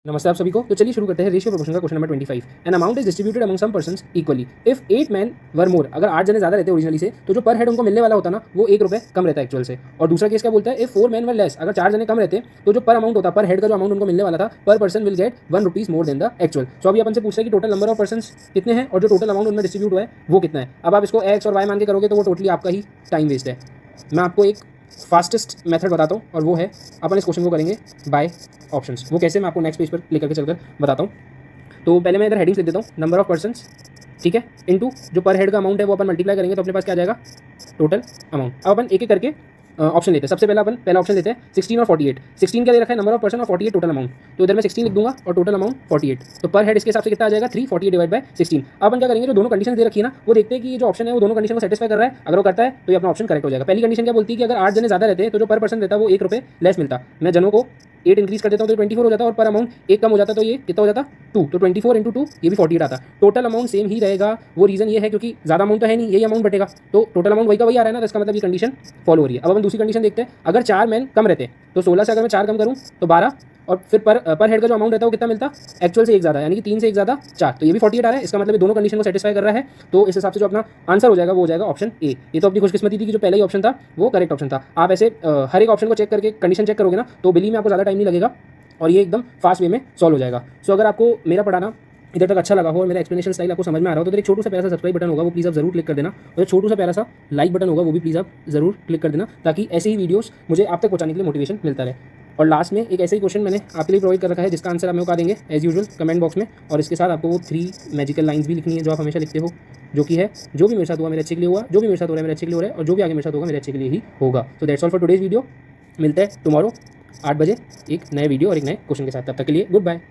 नमस्ते आप सभी को। तो चलिए शुरू करते हैं रेशियो प्रोपोर्शन का question number 25। An amount is distributed among some persons equally if 8 man were more. अगर 8 जने ज्यादा रहते हैं ओरिजिनली से तो जो पर हेड उनको मिलने वाला होता ना वो ₹1 कम रहता है एक्चुअल से। और दूसरा केस क्या बोलता है, इफ 4 मैन वर लेस। अगर 4 जने कम रहते तो जो पर अमाउंट होता, पर हेड का जो अमाउंट उनको मिलने वाला था, पर person will get ₹1 more than the actual. So अभी अपन से पूछता है कि टोटल नंबर ऑफ पर्सन्स कितने हैं और जो टोटल अमाउंट उनमें डिस्ट्रीब्यूट हुआ है वो कितना है। अब आप इसको एक्स और वाई मान के करोगे तो वो टोटली आपका ही टाइम वेस्ट है। मैं आपको एक फास्टेस्ट मेथड बताता हूँ और वो है अपन इस क्वेश्चन को करेंगे बाय ऑप्शंस। वो कैसे मैं आपको नेक्स्ट पेज पर क्लिक करके चलकर बताता हूँ। तो पहले मैं इधर हेडिंग्स लिख देता हूँ, नंबर ऑफ पर्सन्स, ठीक है, इनटू जो पर हेड का अमाउंट है वो अपन मल्टीप्लाई करेंगे तो अपने पास क्या आ जाएगा, टोटल अमाउंट। अब अपन एक एक करके ऑप्शन लेते हैं। सबसे पहला अपन पहला ऑप्शन लेते हैं 16 और 48। 16 क्या दे रखा है, नंबर ऑफ पर्सन, और 48 टोटल अमाउंट। तो इधर मैं 16 लिख दूंगा और टोटल अमाउंट 48। तो पर हेड इसके हिसाब से कितना आ जाएगा, 3, 48 डिवाइड बाय 16। अब अपन क्या करेंगे, जो दोनों कंडीशन दे रखी है ना वो देखते हैं कि ये जो ऑप्शन है वो दोनों कंडीशन को सेटिस्फाई कर रहा है। अगर वो करता है तो ये अपना ऑप्शन करेक्ट हो जाएगा। पहली कंडीशन क्या बोलती है कि अगर 8 जने ज्यादा रहते हैं तो जो पर पर्सन रहता है वो ₹1 लेस मिलता। मैं जनों को 8 इंक्रीज कर देता हूँ तो 24 हो जाता, और पर अमाउंट 1 कम हो जाता तो ये कितना हो जाता, 2। तो 24 इंटू 2 ये भी 48 आता। टोटल अमाउंट सेम ही रहेगा। वो रीजन ये है क्योंकि ज्यादा अमाउंट तो है नहीं, यही अमाउंट बटेगा, तो टोटल अमाउंट वही का वही आ रहा है ना, तो इसका मतलब ये कंडीशन फॉलो हो रही है। अब अपन दूसरी कंडीशन देखते हैं। अगर 4 मैन कम रहते तो 16 से अगर मैं 4 कम करूँ तो 12, और फिर पर हेड का जो अमाउंट रहता है वो कितना मिलता, एक्चुअल से 1 ज़्यादा, यानी कि 3 से 1 ज़्यादा 4, तो ये भी 48 आ रहा है। इसका मतलब ये दोनों कंडीशन को सेटिस्फाई कर रहा है। तो इस हिसाब से जो अपना आंसर हो जाएगा वो हो जाएगा ऑप्शन ए। ये तो अपनी खुशकिस्मती थी कि जो पहला ही ऑप्शन था वो करेक्ट ऑप्शन था। आप ऐसे हर एक ऑप्शन को चेक करके कंडीशन चेक करोगे ना तो बिलीव में आपको ज़्यादा टाइम नहीं लगेगा और ये एकदम फास्ट वे में सॉल्व हो जाएगा। सो अगर आपको मेरा पढ़ाना इधर तक अच्छा लगा हो और मेरा एक्सप्लेनेशन स्टाइल आपको समझ में आ रहा हो तो इधर एक छोटू सा प्यारा सा सब्सक्राइब बटन होगा, वो प्लीज़ आप जरूर क्लिक कर देना, और एक छोटू सा प्यारा सा लाइक बटन होगा वो भी प्लीज़ आप जरूर क्लिक कर देना, ताकि ऐसे ही वीडियोस मुझे आप तक पहुंचाने के लिए मोटिवेशन मिलता रहे। और लास्ट में एक ऐसे ही क्वेश्चन मैंने आपके लिए प्रोवाइड कर रखा है जिसका आंसर आप मेरे को बता देंगे एज यूजुअल कमेंट बॉक्स में, और इसके साथ आपको वो 3 मैजिकल लाइन्स भी लिखनी है जो आप हमेशा लिखते हो, जो कि है जो भी मेरे साथ हुआ मेरे अच्छे के लिए हुआ, जो भी मेरे साथ हो रहा है मेरे अच्छे के लिए हो रहा है, और जो भी आगे मेरे साथ होगा मेरे अच्छे के लिए ही होगा। So that's all for today's video. मिलते हैं टुमारो 8 बजे एक नए वीडियो और एक नए क्वेश्चन के साथ। तब तक के लिए गुड बाय।